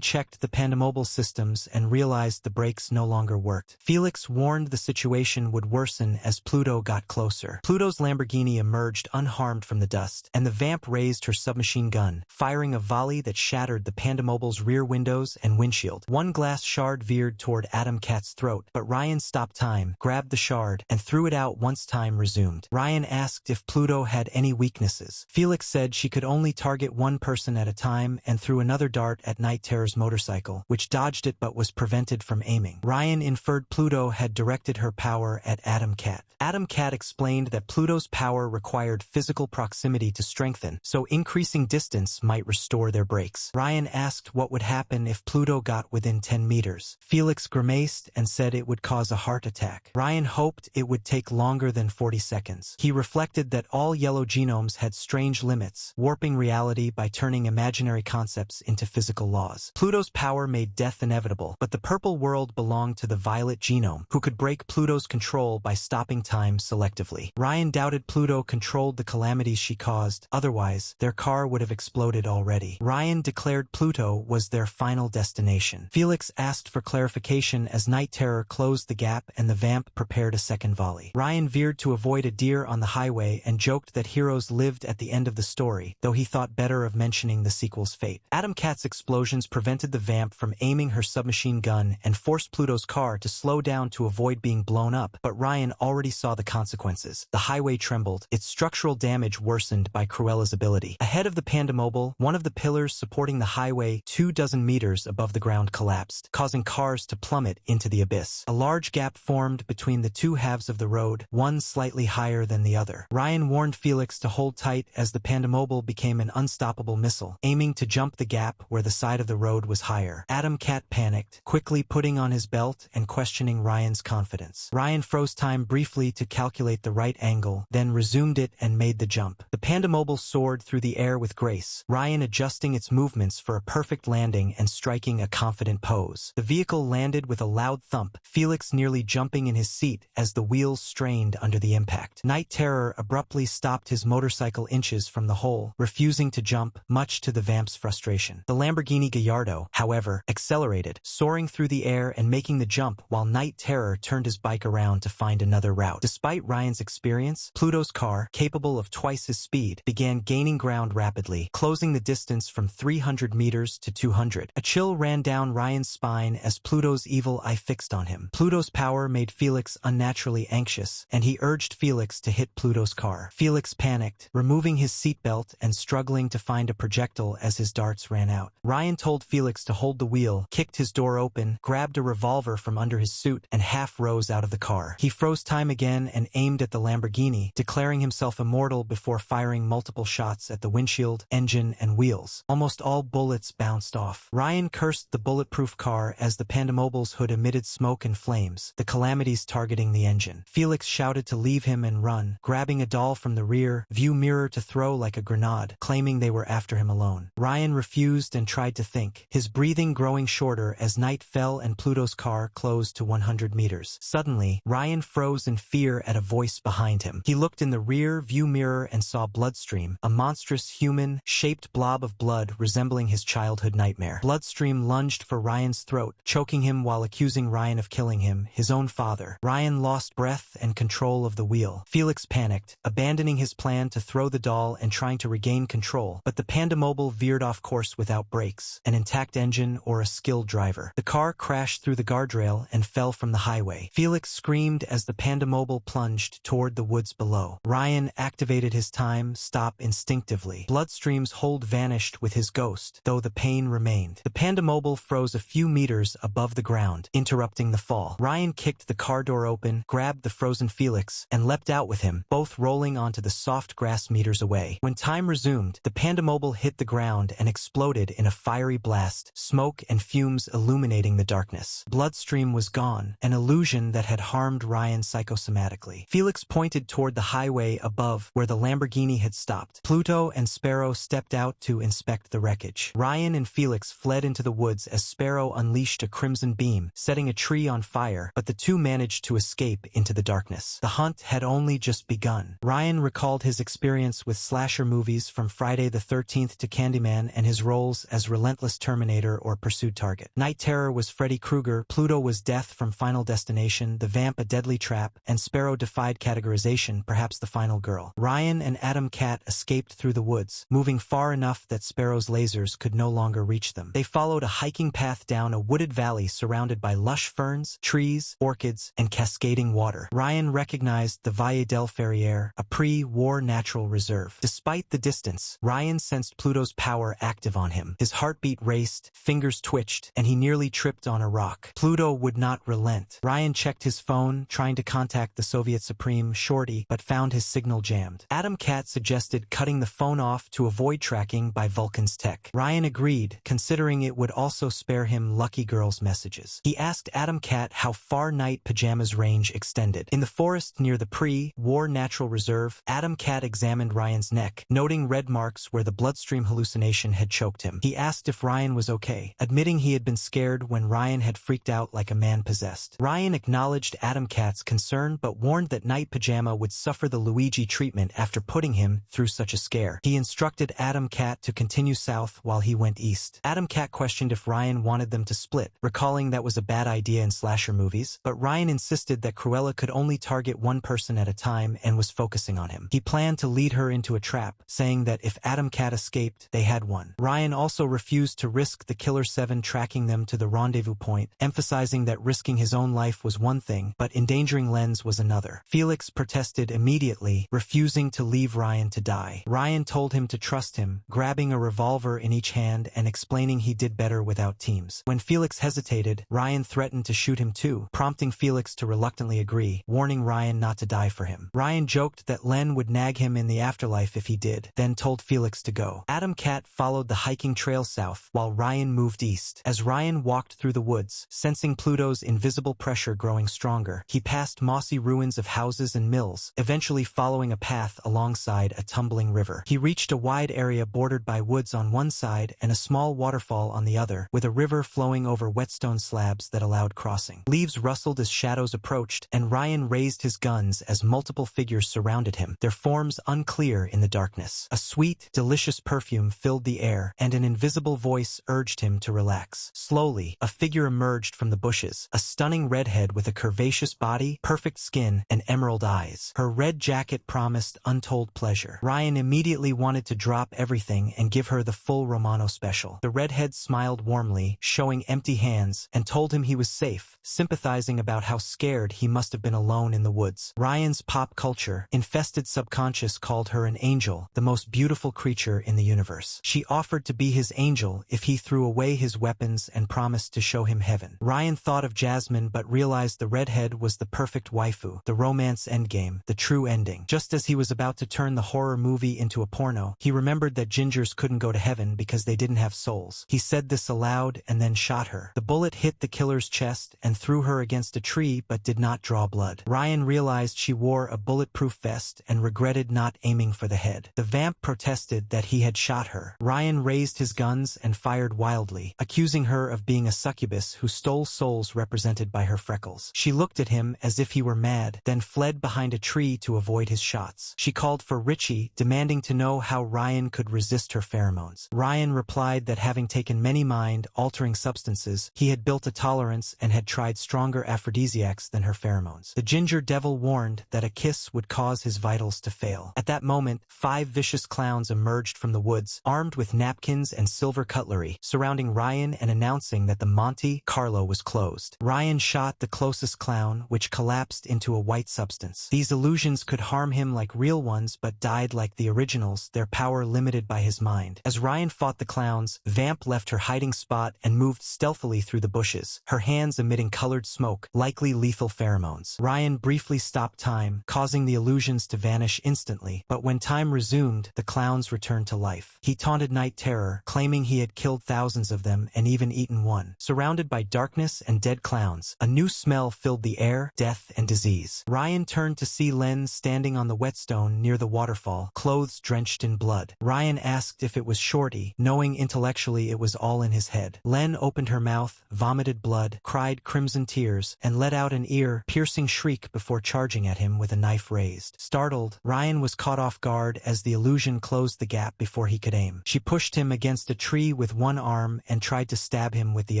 checked the Pandamobile systems and realized the brakes no longer worked. Felix warned the situation would worsen as Pluto got closer. Pluto's Lamborghini emerged unharmed from the dust, and the Vamp raised her submachine gun, firing a volley that shattered the Pandamobile's rear windows and windshield. One glass shard veered toward Adam Cat's throat, but Ryan stopped time, grabbed the shard, and threw it out once time resumed. Ryan asked if Pluto had any weaknesses. Felix said she could only target one person at a time and threw another dart at Night Terror's motorcycle, which dodged it but was prevented from aiming. Ryan inferred Pluto had directed her power at Adam Cat. Adam Cat explained that Pluto's power required physical proximity to strengthen, so increasing distance might restore their brakes. Ryan asked what would happen if Pluto got within 10 meters. Felix grimaced and said it would cause a heart attack. Ryan hoped it would take longer than 40 seconds. He reflected that all yellow genomes had strange limits, warping reality by turning imaginary concepts into physical laws. Pluto's power made death inevitable, but the purple world belonged to the violet genome, who could break Pluto's control by stopping time selectively. Ryan doubted Pluto controlled the calamities she caused, otherwise, their car would have exploded already. Ryan declared Pluto was their final destination. Felix asked for clarification as Night Terror closed the gap and the Vamp prepared a second volley. Ryan veered to avoid a deer on the highway and joked that heroes lived at the end of the story, though he thought better of mentioning the sequel's fate. Adam Cat's explosion explosions prevented the vamp from aiming her submachine gun and forced Pluto's car to slow down to avoid being blown up, but Ryan already saw the consequences. The highway trembled, its structural damage worsened by Cruella's ability. Ahead of the Pandamobile, one of the pillars supporting the highway 24 meters above the ground collapsed, causing cars to plummet into the abyss. A large gap formed between the two halves of the road, one slightly higher than the other. Ryan warned Felix to hold tight as the Pandamobile became an unstoppable missile, aiming to jump the gap where the side of the road was higher. Adam Cat panicked, quickly putting on his belt and questioning Ryan's confidence. Ryan froze time briefly to calculate the right angle, then resumed it and made the jump. The Pandamobile soared through the air with grace, Ryan adjusting its movements for a perfect landing and striking a confident pose. The vehicle landed with a loud thump, Felix nearly jumping in his seat as the wheels strained under the impact. Night Terror abruptly stopped his motorcycle inches from the hole, refusing to jump, much to the vamp's frustration. The Lamborghini Gallardo, however, accelerated, soaring through the air and making the jump while Night Terror turned his bike around to find another route. Despite Ryan's experience, Pluto's car, capable of twice his speed, began gaining ground rapidly, closing the distance from 300 meters to 200. A chill ran down Ryan's spine as Pluto's evil eye fixed on him. Pluto's power made Felix unnaturally anxious, and he urged Felix to hit Pluto's car. Felix panicked, removing his seatbelt and struggling to find a projectile as his darts ran out. Ryan told Felix to hold the wheel, kicked his door open, grabbed a revolver from under his suit, and half rose out of the car. He froze time again and aimed at the Lamborghini, declaring himself immortal before firing multiple shots at the windshield, engine, and wheels. Almost all bullets bounced off. Ryan cursed the bulletproof car as the Pandamobile's hood emitted smoke and flames, the calamities targeting the engine. Felix shouted to leave him and run, grabbing a doll from the rear view mirror to throw like a grenade, claiming they were after him alone. Ryan refused and tried to think, his breathing growing shorter as night fell and Pluto's car closed to 100 meters. Suddenly, Ryan froze in fear at a voice behind him. He looked in the rear view mirror and saw Bloodstream, a monstrous human-shaped blob of blood resembling his childhood nightmare. Bloodstream lunged for Ryan's throat, choking him while accusing Ryan of killing him, his own father. Ryan lost breath and control of the wheel. Felix panicked, abandoning his plan to throw the doll and trying to regain control, but the Pandamobile veered off course without brakes, an intact engine, or a skilled driver. The car crashed through the guardrail and fell from the highway. Felix screamed as the Pandamobile plunged toward the woods below. Ryan activated his time stop instinctively. Bloodstream's hold vanished with his ghost, though the pain remained. The Pandamobile froze a few meters above the ground, interrupting the fall. Ryan kicked the car door open, grabbed the frozen Felix, and leapt out with him, both rolling onto the soft grass meters away. When time resumed, the Pandamobile hit the ground and exploded in a fiery blast, smoke and fumes illuminating the darkness. Bloodstream was gone, an illusion that had harmed Ryan psychosomatically. Felix pointed toward the highway above where the Lamborghini had stopped. Pluto and Sparrow stepped out to inspect the wreckage. Ryan and Felix fled into the woods as Sparrow unleashed a crimson beam, setting a tree on fire, but the two managed to escape into the darkness. The hunt had only just begun. Ryan recalled his experience with slasher movies from Friday the 13th to Candyman and his roles as relentless Terminator or pursued target. Night Terror was Freddy Krueger, Pluto was Death from Final Destination, the vamp a deadly trap, and Sparrow defied categorization, perhaps the final girl. Ryan and Adam Cat escaped through the woods, moving far enough that Sparrow's lasers could no longer reach them. They followed a hiking path down a wooded valley surrounded by lush ferns, trees, orchids, and cascading water. Ryan recognized the Valle del Ferrier, a pre-war natural reserve. Despite the distance, Ryan sensed Pluto's power active on him. His heartbeat raced, fingers twitched, and he nearly tripped on a rock. Pluto would not relent. Ryan checked his phone, trying to contact the Soviet Supreme Shorty, but found his signal jammed. Adam Cat suggested cutting the phone off to avoid tracking by Vulcan's tech. Ryan agreed, considering it would also spare him Lucky Girl's messages. He asked Adam Cat how far Night Pajama's range extended. In the forest near the pre-war natural reserve, Adam Cat examined Ryan's neck, noting red marks where the bloodstream hallucination had choked him. He asked if Ryan was okay, admitting he had been scared when Ryan had freaked out like a man possessed. Ryan acknowledged Adam Cat's concern but warned that Night Pajama would suffer the Luigi treatment after putting him through such a scare. He instructed Adam Cat to continue south while he went east. Adam Cat questioned if Ryan wanted them to split, recalling that was a bad idea in slasher movies, but Ryan insisted that Cruella could only target one person at a time and was focusing on him. He planned to lead her into a trap, saying that if Adam Cat escaped, they had won. Ryan also refused refused to risk the Killer 7 tracking them to the rendezvous point, emphasizing that risking his own life was one thing, but endangering Len's was another. Felix protested immediately, refusing to leave Ryan to die. Ryan told him to trust him, grabbing a revolver in each hand and explaining he did better without teams. When Felix hesitated, Ryan threatened to shoot him too, prompting Felix to reluctantly agree, warning Ryan not to die for him. Ryan joked that Len would nag him in the afterlife if he did, then told Felix to go. Adam Cat followed the hiking trail south, while Ryan moved east. As Ryan walked through the woods, sensing Pluto's invisible pressure growing stronger, he passed mossy ruins of houses and mills, eventually following a path alongside a tumbling river. He reached a wide area bordered by woods on one side and a small waterfall on the other, with a river flowing over whetstone slabs that allowed crossing. Leaves rustled as shadows approached, and Ryan raised his guns as multiple figures surrounded him, their forms unclear in the darkness. A sweet, delicious perfume filled the air, and an invisible voice urged him to relax. Slowly, a figure emerged from the bushes, a stunning redhead with a curvaceous body, perfect skin, and emerald eyes. Her red jacket promised untold pleasure. Ryan immediately wanted to drop everything and give her the full Romano special. The redhead smiled warmly, showing empty hands, and told him he was safe, sympathizing about how scared he must have been alone in the woods. Ryan's pop culture infested subconscious called her an angel, the most beautiful creature in the universe. She offered to be his angel if he threw away his weapons and promised to show him heaven. Ryan thought of Jasmine but realized the redhead was the perfect waifu, the romance endgame, the true ending. Just as he was about to turn the horror movie into a porno, he remembered that gingers couldn't go to heaven because they didn't have souls. He said this aloud and then shot her. The bullet hit the killer's chest and threw her against a tree but did not draw blood. Ryan realized she wore a bulletproof vest and regretted not aiming for the head. The vamp protested that he had shot her. Ryan raised his guns and fired wildly, accusing her of being a succubus who stole souls represented by her freckles. She looked at him as if he were mad, then fled behind a tree to avoid his shots. She called for Richie, demanding to know how Ryan could resist her pheromones. Ryan replied that having taken many mind-altering substances, he had built a tolerance and had tried stronger aphrodisiacs than her pheromones. The ginger devil warned that a kiss would cause his vitals to fail. At that moment, 5 vicious clowns emerged from the woods, armed with napkins and silver cutlery, surrounding Ryan and announcing that the Monte Carlo was closed. Ryan shot the closest clown, which collapsed into a white substance. These illusions could harm him like real ones but died like the originals, their power limited by his mind. As Ryan fought the clowns, Vamp left her hiding spot and moved stealthily through the bushes, her hands emitting colored smoke, likely lethal pheromones. Ryan briefly stopped time, causing the illusions to vanish instantly, but when time resumed, the clowns returned to life. He taunted Night Terror, claiming he had killed thousands of them and even eaten one. Surrounded by darkness and dead clowns, a new smell filled the air, death and disease. Ryan turned to see Len standing on the whetstone near the waterfall, clothes drenched in blood. Ryan asked if it was Shorty, knowing intellectually it was all in his head. Len opened her mouth, vomited blood, cried crimson tears, and let out an ear-piercing shriek before charging at him with a knife raised. Startled, Ryan was caught off guard as the illusion closed the gap before he could aim. She pushed him against a tree with one arm and tried to stab him with the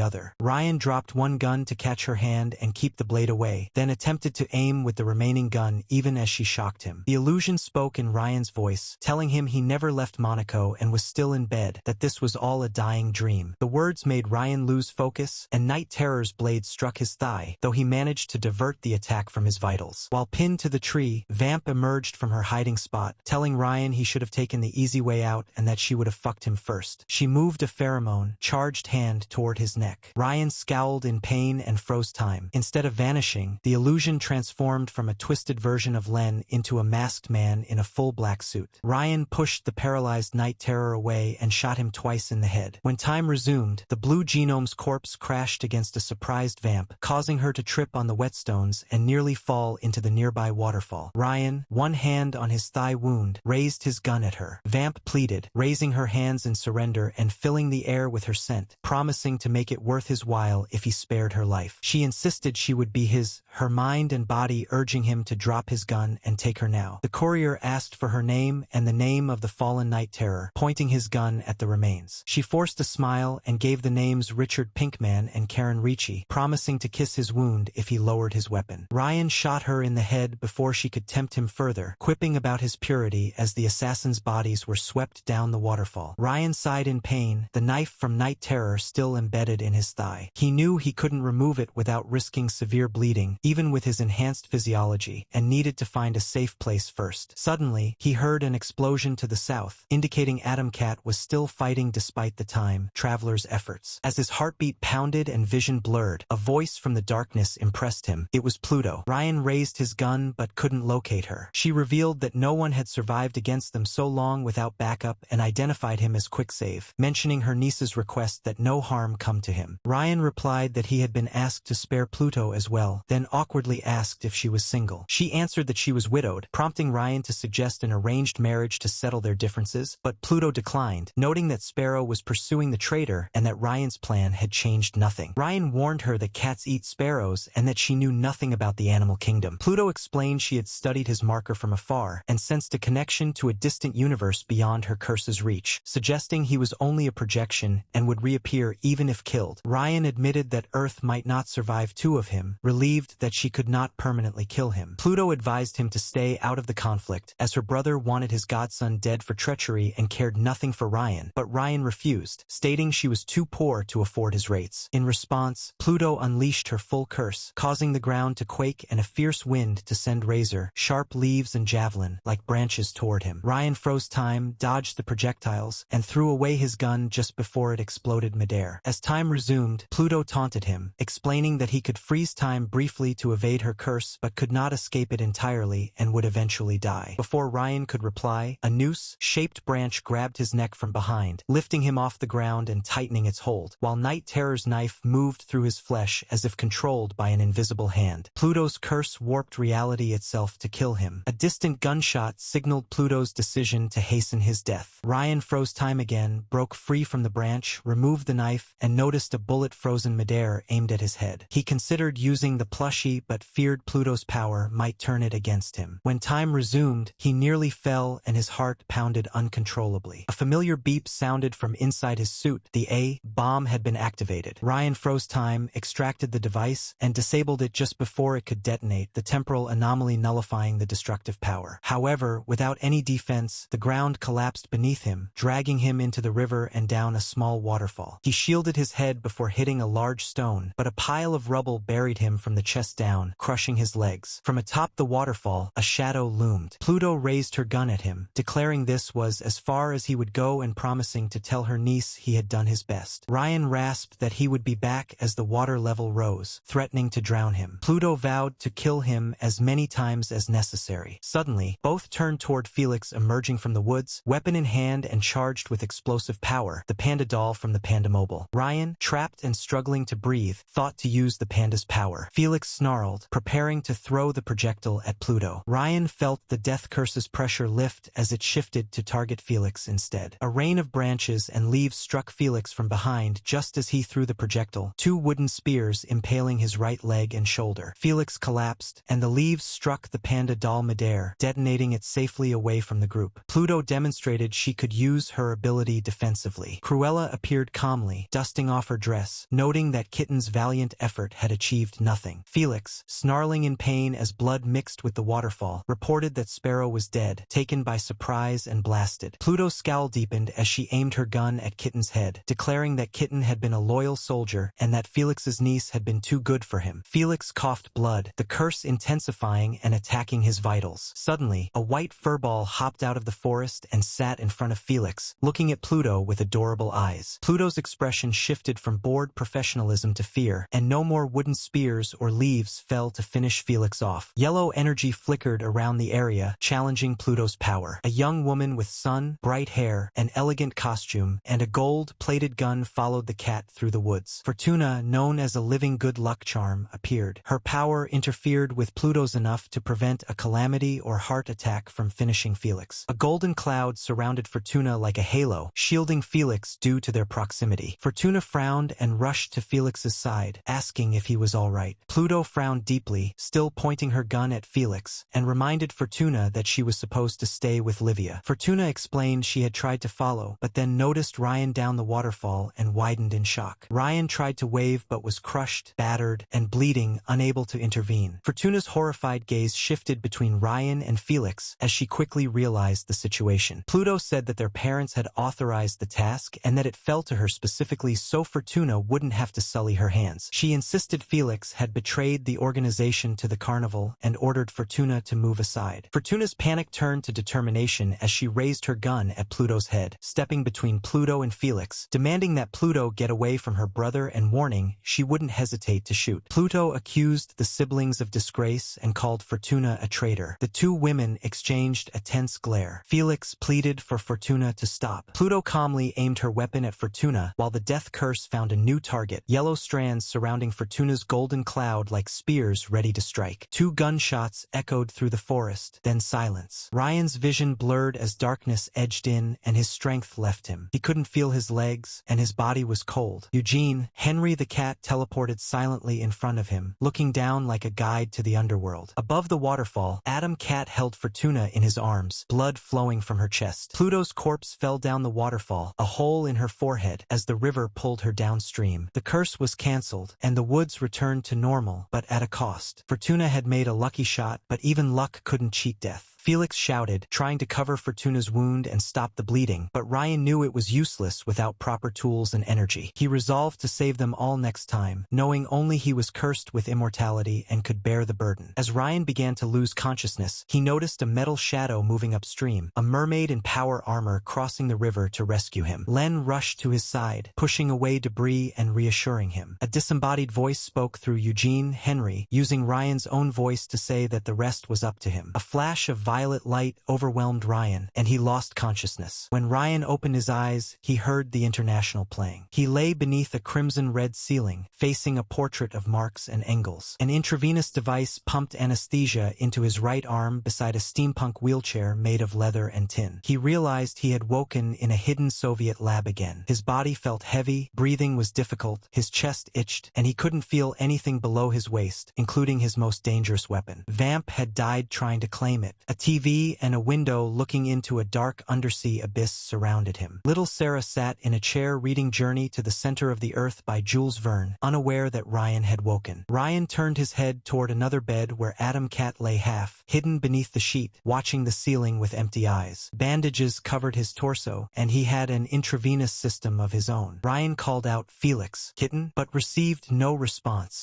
other. Ryan dropped one gun to catch her hand and keep the blade away, then attempted to aim with the remaining gun even as she shocked him. The illusion spoke in Ryan's voice, telling him he never left Monaco and was still in bed, that this was all a dying dream. The words made Ryan lose focus, and Night Terror's blade struck his thigh, though he managed to divert the attack from his vitals. While pinned to the tree, Vamp emerged from her hiding spot, telling Ryan he should have taken the easy way out and that she would have fucked him first. She moved a pheromone, charged hand toward his neck. Ryan scowled in pain and froze time. Instead of vanishing, the illusion transformed from a twisted version of Len into a masked man in a full black suit. Ryan pushed the paralyzed Night Terror away and shot him twice in the head. When time resumed, the blue genome's corpse crashed against a surprised Vamp, causing her to trip on the whetstones and nearly fall into the nearby waterfall. Ryan, one hand on his thigh wound, raised his gun at her. Vamp pleaded, raising her hands in surrender and filling the air with her scent, promising to make it worth his while if he spared her life. She insisted she would be his, her mind and body urging him to drop his gun and take her now. The courier asked for her name and the name of the fallen Night Terror, pointing his gun at the remains. She forced a smile and gave the names Richard Pinkman and Karen Ricci, promising to kiss his wound if he lowered his weapon. Ryan shot her in the head before she could tempt him further, quipping about his purity as the assassins' bodies were swept down the waterfall. Ryan sighed in pain pain, the knife from Night Terror still embedded in his thigh. He knew he couldn't remove it without risking severe bleeding, even with his enhanced physiology, and needed to find a safe place first. Suddenly, he heard an explosion to the south, indicating Atom Cat was still fighting despite the time traveler's efforts. As his heartbeat pounded and vision blurred, a voice from the darkness impressed him. It was Pluto. Ryan raised his gun but couldn't locate her. She revealed that no one had survived against them so long without backup and identified him as Quicksave, mentioning her niece's request that no harm come to him. Ryan replied that he had been asked to spare Pluto as well, then awkwardly asked if she was single. She answered that she was widowed, prompting Ryan to suggest an arranged marriage to settle their differences, but Pluto declined, noting that Sparrow was pursuing the traitor and that Ryan's plan had changed nothing. Ryan warned her that cats eat sparrows and that she knew nothing about the animal kingdom. Pluto explained she had studied his marker from afar and sensed a connection to a distant universe beyond her curse's reach, suggesting he was only a projection and would reappear even if killed. Ryan admitted that Earth might not survive two of him, relieved that she could not permanently kill him. Pluto advised him to stay out of the conflict, as her brother wanted his godson dead for treachery and cared nothing for Ryan, but Ryan refused, stating she was too poor to afford his rates. In response, Pluto unleashed her full curse, causing the ground to quake and a fierce wind to send razor-sharp leaves and javelin like branches toward him. Ryan froze time, dodged the projectiles, and threw away his gun just before it exploded midair. As time resumed, Pluto taunted him, explaining that he could freeze time briefly to evade her curse but could not escape it entirely and would eventually die. Before Ryan could reply, a noose-shaped branch grabbed his neck from behind, lifting him off the ground and tightening its hold, while Night Terror's knife moved through his flesh as if controlled by an invisible hand. Pluto's curse warped reality itself to kill him. A distant gunshot signaled Pluto's decision to hasten his death. Ryan froze time again, broke free from the branch, removed the knife, and noticed a bullet frozen midair aimed at his head. He considered using the plushie but feared Pluto's power might turn it against him. When time resumed, he nearly fell and his heart pounded uncontrollably. A familiar beep sounded from inside his suit. The A-bomb had been activated. Ryan froze time, extracted the device, and disabled it just before it could detonate, the temporal anomaly nullifying the destructive power. However, without any defense, the ground collapsed beneath him, dragging him into the river and down a small waterfall. He shielded his head before hitting a large stone, but a pile of rubble buried him from the chest down, crushing his legs. From atop the waterfall, a shadow loomed. Pluto raised her gun at him, declaring this was as far as he would go and promising to tell her niece he had done his best. Ryan rasped that he would be back as the water level rose, threatening to drown him. Pluto vowed to kill him as many times as necessary. Suddenly, both turned toward Felix emerging from the woods, weapon in hand and charged with explosive power, the panda doll from the Panda Mobile. Ryan, trapped and struggling to breathe, thought to use the panda's power. Felix snarled, preparing to throw the projectile at Pluto. Ryan felt the death curse's pressure lift as it shifted to target Felix instead. A rain of branches and leaves struck Felix from behind just as he threw the projectile, two wooden spears impaling his right leg and shoulder. Felix collapsed, and the leaves struck the panda doll midair, detonating it safely away from the group. Pluto demonstrated she could use her ability defensively. Cruella appeared calmly, dusting off her dress, noting that Kitten's valiant effort had achieved nothing. Felix, snarling in pain as blood mixed with the waterfall, reported that Sparrow was dead, taken by surprise and blasted. Pluto's scowl deepened as she aimed her gun at Kitten's head, declaring that Kitten had been a loyal soldier and that Felix's niece had been too good for him. Felix coughed blood, the curse intensifying and attacking his vitals. Suddenly, a white furball hopped out of the forest and sat in front of Felix, looking at Pluto with adorable eyes. Pluto's expression shifted from bored professionalism to fear, and no more wooden spears or leaves fell to finish Felix off. Yellow energy flickered around the area, challenging Pluto's power. A young woman with sun, bright hair, an elegant costume, and a gold-plated gun followed the cat through the woods. Fortuna, known as a living good luck charm, appeared. Her power interfered with Pluto's enough to prevent a calamity or heart attack from finishing Felix. A golden cloud surrounded Fortuna like a halo, shielding Felix due to their proximity. Fortuna frowned and rushed to Felix's side, asking if he was all right. Pluto frowned deeply, still pointing her gun at Felix, and reminded Fortuna that she was supposed to stay with Livia. Fortuna explained she had tried to follow, but then noticed Ryan down the waterfall and widened in shock. Ryan tried to wave but was crushed, battered, and bleeding, unable to intervene. Fortuna's horrified gaze shifted between Ryan and Felix as she quickly realized the situation. Pluto said that their parents had authorized the task and that it fell to her specifically so Fortuna wouldn't have to sully her hands. She insisted Felix had betrayed the organization to the carnival and ordered Fortuna to move aside. Fortuna's panic turned to determination as she raised her gun at Pluto's head, stepping between Pluto and Felix, demanding that Pluto get away from her brother and warning she wouldn't hesitate to shoot. Pluto accused the siblings of disgrace and called Fortuna a traitor. The two women exchanged a tense glare. Felix pleaded for Fortuna to stop. Pluto calmly aimed her weapon at Fortuna while the death curse found a new target, yellow strands surrounding Fortuna's golden cloud like spears ready to strike. Two gunshots echoed through the forest, then silence. Ryan's vision blurred as darkness edged in and his strength left him. He couldn't feel his legs and his body was cold. Eugene, Henry the cat, teleported silently in front of him, looking down like a guide to the underworld. Above the waterfall, Adam Cat held Fortuna in his arms, blood flowing from her chest. Pluto's corpse fell down the waterfall, a hole in her forehead, as the river pulled her downstream. The curse was cancelled, and the woods returned to normal, but at a cost. Fortuna had made a lucky shot, but even luck couldn't cheat death. Felix shouted, trying to cover Fortuna's wound and stop the bleeding, but Ryan knew it was useless without proper tools and energy. He resolved to save them all next time, knowing only he was cursed with immortality and could bear the burden. As Ryan began to lose consciousness, he noticed a metal shadow moving upstream, a mermaid in power armor crossing the river to rescue him. Len rushed to his side, pushing away debris and reassuring him. A disembodied voice spoke through Eugene, Henry, using Ryan's own voice to say that the rest was up to him. A flash of violet light overwhelmed Ryan, and he lost consciousness. When Ryan opened his eyes, he heard the International playing. He lay beneath a crimson-red ceiling, facing a portrait of Marx and Engels. An intravenous device pumped anesthesia into his right arm beside a steampunk wheelchair made of leather and tin. He realized he had woken in a hidden Soviet lab again. His body felt heavy, breathing was difficult, his chest itched, and he couldn't feel anything below his waist, including his most dangerous weapon. Vamp had died trying to claim it. A TV and a window looking into a dark undersea abyss surrounded him. Little Sarah sat in a chair reading Journey to the Center of the Earth by Jules Verne, unaware that Ryan had woken. Ryan turned his head toward another bed where Adam Cat lay half, hidden beneath the sheet, watching the ceiling with empty eyes. Bandages covered his torso, and he had an intravenous system of his own. Ryan called out, "Felix, kitten," but received no response.